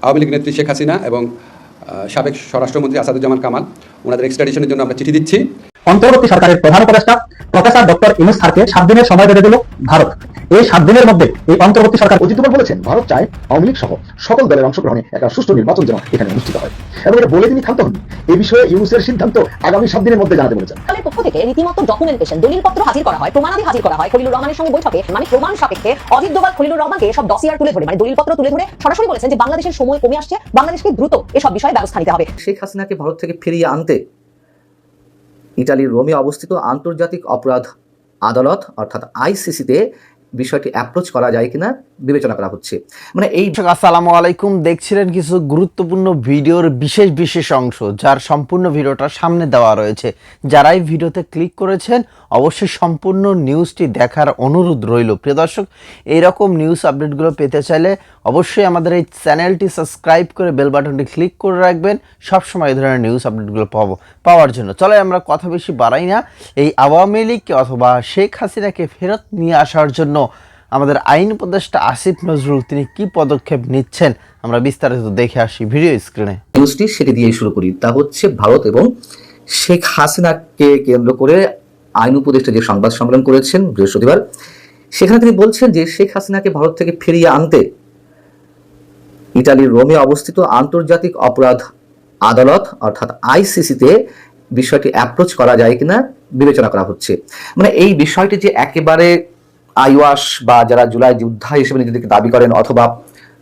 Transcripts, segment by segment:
আওয়ামী লীগ নেত্রী শেখ হাসিনা এবং সাবেক স্বরাষ্ট্রমন্ত্রী আসাদুজ্জামান কামাল ওনাদের এক্সট্রাডিশনের জন্য আমরা চিঠি দিচ্ছি। অন্তর্বর্তী সরকারের প্রধান উপদেষ্টা প্রফেসর ডক্টর ইউনূস স্যারকে 7 দিনের সময় বেঁধে দিল ভারত। এই 7 দিনের মধ্যে এই অন্তর্বর্তী সরকার অজিত ডোভাল বলেছেন ভারত চায় আওয়ামী লীগ সহ সকল দলের অংশগ্রহণে একটা সুষ্ঠু নির্বাচন যেন এখানে অনুষ্ঠিত হয়, এবং এটা বলে তিনি ক্ষান্ত হন। এই বিষয়ে ইউনূসের সিদ্ধান্ত আগামী 7 দিনের মধ্যে জানাতে বলেছেন। দলের পক্ষ থেকে রীতিমতো ডকুমেন্টেশন দলিলপত্র হাজির করা হয়, প্রমাণাদি হাজির করা হয় খলিলুর রহমানের সঙ্গে বৈঠকে। প্রমাণ সাপেক্ষে অজিত ডোভাল খলিলুর রহমানকে সব ডসিয়ার তুলে ধরে দলিলপত্র তুলে ধরে সরাসরি বলেছেন যে বাংলাদেশের সময় কমে আসছে, বাংলাদেশকে দ্রুত এসব বিষয়ে ব্যবস্থা নিতে হবে। শেখ হাসিনাকে ভারত থেকে ফিরিয়ে আনতে ইতালির রোমে অবস্থিত আন্তর্জাতিক অপরাধ আদালত অর্থাৎ আইসিসিতে বিষয়টি অ্যাপ্রোচ করা যায় কিনা বিবেচনা করা হচ্ছে। এই আসসালামু আলাইকুম, দেখছিলেন কিছু গুরুত্বপূর্ণ ভিডিওর বিশেষ অংশ, যার সম্পূর্ণ ভিডিওটা সামনে দেওয়া রয়েছে। যারা এই ভিডিওতে ক্লিক করেছেন অবশ্যই সম্পূর্ণ নিউজটি দেখার অনুরোধ রইল। প্রিয় দর্শক, এইরকম নিউজ আপডেটগুলো পেতে চাইলে অবশ্যই আমাদের এই চ্যানেলটি সাবস্ক্রাইব করে বেল বাটনটি ক্লিক করে রাখবেন সবসময় এই ধরনের নিউজ আপডেটগুলো পাওয়ার জন্য। চলে আমরা কথা বেশি বাড়াই না, এই আওয়ামী লীগকে অথবা শেখ হাসিনাকে ফেরত নিয়ে আসার জন্য আমাদের আইন উপদেষ্টা আসিফ নজরুল তিনি কি পদক্ষেপ নিচ্ছেন আমরা বিস্তারিত দেখে আসি ভিডিও স্ক্রিনে। নিউজটি সেটি দিয়ে শুরু করি। তা হচ্ছে ভারত এবং শেখ হাসিনাকে কেন্দ্র করে আইন উপদেষ্টা যে সংবাদ সম্মেলন করেছেন বৃহস্পতিবার, সেখানে তিনি বলছেন যে শেখ হাসিনাকে ভারত থেকে ফিরিয়ে আনতে ইতালির রোমে অবস্থিত আন্তর্জাতিক অপরাধ আদালত অর্থাৎ আইসিসিতে বিষয়টি অ্যাপ্রোচ করা যায় কিনা বিবেচনা করা হচ্ছে। এই বিষয়টি যে একেবারে আইওয়াস বা যারা জুলাই যোদ্ধা হিসেবে নিজেদেরকে দাবি করেন অথবা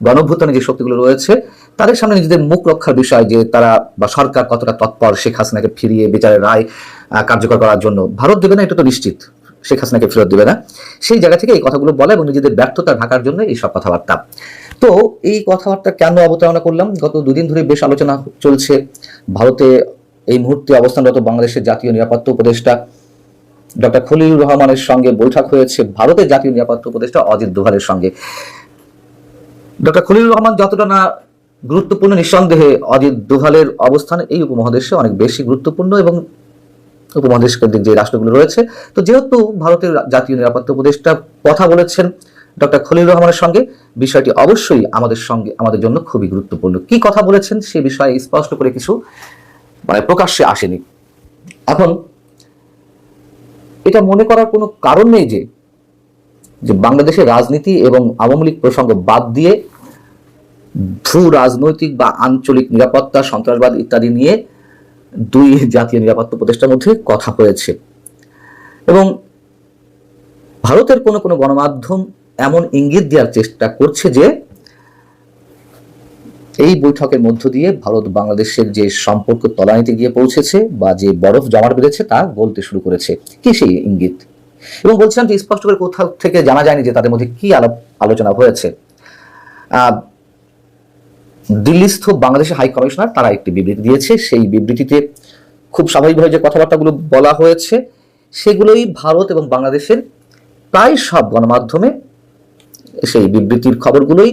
গণঅভ্যুত্থানে যে শক্তিগুলো রয়েছে তাদের সামনে নিজেদের মুখ রক্ষার বিষয় যে তারা বা সরকার কতটা তৎপর শেখ হাসিনাকে ফিরিয়ে বিচারের রায় কার্যকর করার জন্য, ভারত দেবে না এটা তো নিশ্চিত, শেখ হাসিনাকে ফেরত দেবে না, সেই জায়গা থেকে এই কথাগুলো বলা এবং নিজেদের ব্যর্থতা ঢাকার জন্য এই সব কথাবার্তা। তো এই কথাবার্তা কেন অবতারণা করলাম? গত 2 দিন ধরে বেশ আলোচনা চলছে। ভারতে এই মুহূর্তে অবস্থানরত বাংলাদেশের জাতীয় নিরাপত্তা উপদেষ্টা ডক্টর খলিলুর রহমানের সঙ্গে বৈঠক হয়েছে ভারতের জাতীয় নিরাপত্তা উপদেষ্টা অজিত ডোভালের সঙ্গে। ডক্টর খলিলুর রহমান যতটা না গুরুত্বপূর্ণ, নিঃসন্দেহে অজিত ডোভালের অবস্থান এই উপমহাদেশে অনেক বেশি গুরুত্বপূর্ণ এবং উপমহাদেশ কেন্দ্রিক যে রাষ্ট্রগুলো রয়েছে। তো যেহেতু ভারতের জাতীয় নিরাপত্তা উপদেষ্টা কথা বলেছেন ডক্টর খলিলুর রহমানের সঙ্গে, বিষয়টি অবশ্যই আমাদের জন্য খুবই গুরুত্বপূর্ণ। কি কথা বলেছেন সে বিষয়ে স্পষ্ট করে কিছু প্রকাশ্যে আসেনি। এখন এটা মনে করার কোনো কারণ নেই যে বাংলাদেশের রাজনীতি এবং আওয়ামী লীগ প্রসঙ্গ বাদ দিয়ে ভূ রাজনৈতিক বা আঞ্চলিক নিরাপত্তা, সন্ত্রাসবাদ ইত্যাদি নিয়ে 2 জাতীয় নিরাপত্তা উপদেষ্টার মধ্যে কথা হয়েছে এবং ভারতের কোনো গণমাধ্যম এমন ইঙ্গিত দেওয়ার চেষ্টা করছে যে এই বৈঠকের মধ্য দিয়ে ভারত বাংলাদেশের যে সম্পর্ক তলানিতে গিয়ে পৌঁছেছে বা যে বরফ জমাট বেঁধেছে তা গলতে শুরু করেছে। কি সেই ইঙ্গিত? এবং বলছিলাম যে স্পষ্ট করে কোথাও থেকে জানা যায়নি যে তাদের মধ্যে কি আলোচনা হয়েছে। দিল্লিস্থ বাংলাদেশের হাই কমিশনার তারা একটি বিবৃতি দিয়েছে। সেই বিবৃতিতে খুব স্বাভাবিকভাবে যে কথাবার্তাগুলো বলা হয়েছে সেগুলোই ভারত এবং বাংলাদেশের প্রায় সব গণমাধ্যমে সেই বিবৃতির খবরগুলোই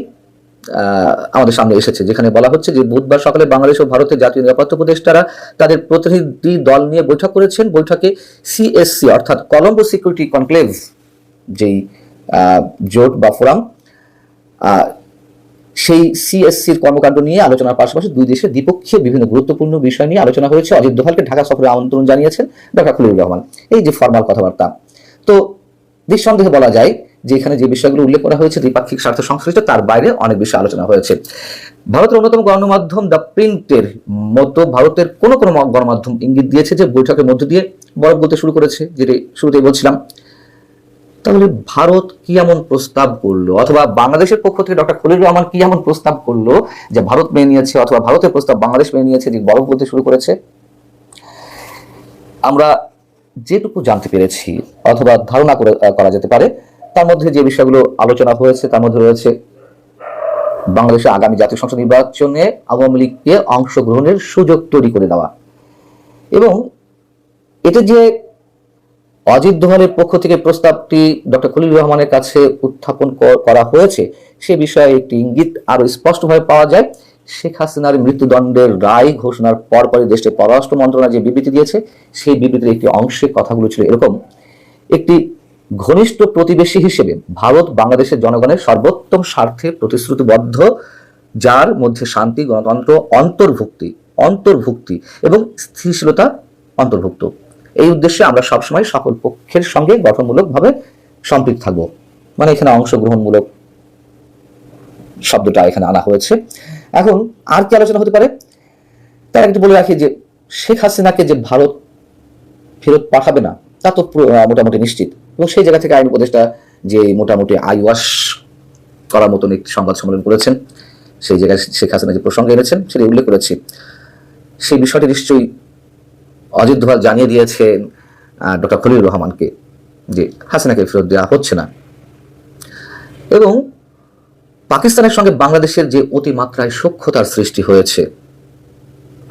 আমাদের সামনে এসেছে, যেখানে বলা হচ্ছে যে বুধবার সকালে বাংলাদেশ ও ভারতের জাতীয় নিরাপত্তা উপদেষ্টারা তাদের প্রতিনিধি দল নিয়ে বৈঠক করেছেন। বৈঠকে সিএসসি অর্থাৎ কলম্বো সিকিউরিটি কনক্লেভ যেই জোট বা ফোরাম, সেই সিএসসির কর্মকাণ্ড নিয়ে আলোচনার পাশাপাশি 2 দেশের দ্বিপক্ষীয় বিভিন্ন গুরুত্বপূর্ণ বিষয় নিয়ে আলোচনা হয়েছে। অজিত ডোভালকে ঢাকা সফরে আমন্ত্রণ জানিয়েছেন ডক্টর খলিলুর রহমান। এই যে ফর্মাল কথাবার্তা, তো নিঃসন্দেহে বলা যায় যে এখানে যে বিষয়গুলো উল্লেখ করা হয়েছে দ্বিপাক্ষিক স্বার্থ সংশ্লিষ্ট, তার বাইরে অনেক বিষয় আলোচনা হয়েছে। ভারতের অন্যতম গণমাধ্যম দ্য প্রিন্টের মতো ভারতের কোনো গণমাধ্যম ইঙ্গিত দিয়েছে যে বৈঠকের মধ্য দিয়ে বরফ গলতে শুরু করেছে, যেটি শুরুতেই বলছিলাম। তাহলে ভারত কি এমন প্রস্তাব করলো অথবা বাংলাদেশের পক্ষ থেকে ডক্টর খলিলুর রহমান কি এমন প্রস্তাব করলো যে ভারত মেনে নিয়েছে অথবা ভারতের প্রস্তাব বাংলাদেশ মেনে নিয়েছে যে বরফ গলতে শুরু করেছে? আমরা যেটুকু জানতে পেরেছি অথবা ধারণা করা যেতে পারে, তার মধ্যে যে বিষয়গুলো আলোচনা হয়েছে তার মধ্যে রয়েছে বাংলাদেশের আগামী জাতীয় সংসদ নির্বাচনে আওয়ামী লীগকে অংশগ্রহণের সুযোগ তৈরি করে দেওয়া এবং এটা যে অজিত ডোভালের পক্ষ থেকে প্রস্তাবটি ডক্টর খলিলুর রহমানের কাছে উত্থাপন করা হয়েছে সে বিষয়ে একটি ইঙ্গিত আরো স্পষ্টভাবে পাওয়া যায়। শেখ হাসিনার মৃত্যুদণ্ডের রায় ঘোষণার পরপরই দেশের পররাষ্ট্র মন্ত্রণালয় যে বিবৃতি দিয়েছে সেই বিবৃতির একটি অংশে কথাগুলো ছিল এরকম: একটি ঘনিষ্ঠ প্রতিবেশী হিসেবে ভারত বাংলাদেশের জনগণের সর্বোত্তম স্বার্থে প্রতিশ্রুতিবদ্ধ যার মধ্যে শান্তি, গণতন্ত্র, অন্তর্ভুক্তি এবং স্থিতিশীলতা অন্তর্ভুক্ত। এই উদ্দেশ্যে আমরা সবসময় সকল পক্ষের সঙ্গে গঠনমূলকভাবে সম্পৃক্ত থাকব। মানে এখানে অংশগ্রহণমূলক শব্দটা এখানে আনা হয়েছে। এখন আর কি আলোচনা হতে পারে তার একটু বলে রাখি যে শেখ হাসিনাকে যে ভারত ফেরত পাঠাবে না তা তো মোটামুটি নিশ্চিত, এবং সেই জায়গা থেকে আইন উপদেষ্টা যে মোটামুটি আইওয়াশ করার মতন একটি সংবাদ সম্মেলন করেছেন, সেই জায়গায় শেখ হাসিনা যে প্রসঙ্গ এনেছেন সেটা উল্লেখ করেছি। সেই বিষয়টি নিশ্চয়ই অজিত দোভাল জানিয়ে দিয়েছেন ডক্টর খলিলুর রহমানকে যে হাসিনাকে ফেরত দেওয়া হচ্ছে না। এবং পাকিস্তানের সঙ্গে বাংলাদেশের যে অতিমাত্রায় সখ্যতার সৃষ্টি হয়েছে,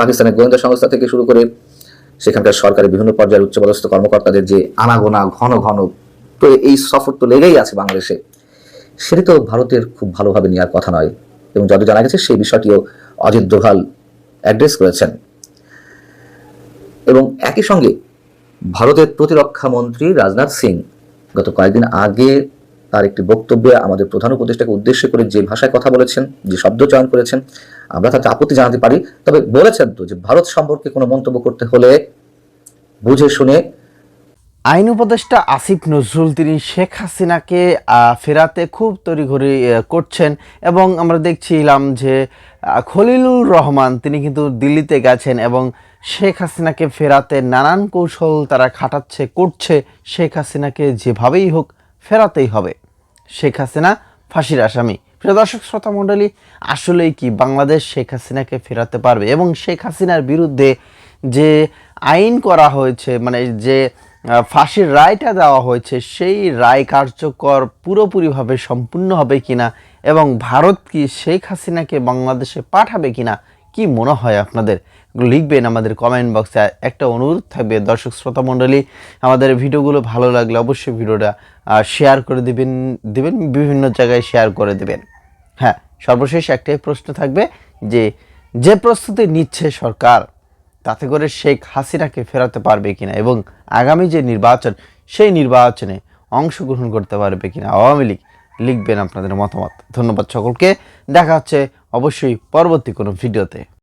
পাকিস্তানের গোয়েন্দা সংস্থা থেকে শুরু করে সেখানকার সরকারের বিভিন্ন পর্যায়ের উচ্চপদস্থ কর্মকর্তাদের যে আনাগোনা ঘন ঘন, তো এই সফর তো লেগেই আছে বাংলাদেশে, সেটি তো ভারতের খুব ভালোভাবে নেওয়ার কথা নয়। এবং যত জানা গেছে সেই বিষয়টিও অজিত দোভাল অ্যাড্রেস করেছেন। এবং একই সঙ্গে ভারতের প্রতিরক্ষা মন্ত্রী রাজনাথ সিং গত কয়েকদিন আগে তার একটি বক্তব্যে আমাদের প্রধান উপদেষ্টাকে উদ্দেশ্য করে যে ভাষায় কথা বলেছেন, যে শব্দ চয়ন করেছেন, আমরা তাতে আপত্তি জানাতে পারি। তবে বলেছেন তো যে ভারত সম্পর্কে কোনো মন্তব্য করতে হলে বুঝে শুনে। আইন উপদেষ্টা আসিফ নজরুল তিনি শেখ হাসিনাকে ফেরাতে খুব তড়িঘড়ি করছেন, এবং আমরা দেখছিলাম যে খলিলুর রহমান তিনি কিন্তু দিল্লিতে গেছেন এবং শেখ হাসিনাকে ফেরাতে নানান কৌশল তারা করছে। শেখ হাসিনাকে যেভাবেই হোক ফেরাতেই হবে। শেখ হাসিনা ফাঁসির আসামি। প্রিয় দর্শক শ্রোতা মণ্ডলী, আসলেই কি বাংলাদেশ শেখ হাসিনাকে ফেরাতে পারবে? এবং শেখ হাসিনার বিরুদ্ধে যে আইন করা হয়েছে, মানে যে ফাঁসির রায়টা দেওয়া হয়েছে, সেই রায় কার্যকর পুরোপুরিভাবে সম্পূর্ণ হবে কিনা, এবং ভারত কি শেখ হাসিনাকে বাংলাদেশে পাঠাবে কিনা, কি মনে হয় আপনাদের? লিখবেন আমাদের কমেন্ট বক্সে। একটা অনুরোধ থাকবে দর্শক শ্রোতা মণ্ডলী, আমাদের ভিডিওগুলো ভালো লাগলে অবশ্যই ভিডিওটা শেয়ার করে দিবেন বিভিন্ন জায়গায় শেয়ার করে দিবেন। হ্যাঁ, সর্বশেষ একটাই প্রশ্ন থাকবে যে প্রস্তুতি নিচ্ছে সরকার, তাতে করে শেখ হাসিনাকে ফেরাতে পারবে কিনা, এবং আগামী যে নির্বাচন সেই নির্বাচনে অংশগ্রহণ করতে পারবে কিনা আওয়ামী লীগ? লিখবেন আপনাদের মতামত। ধন্যবাদ সকলকে। দেখা হচ্ছে অবশ্যই পরবর্তী কোনো ভিডিওতে।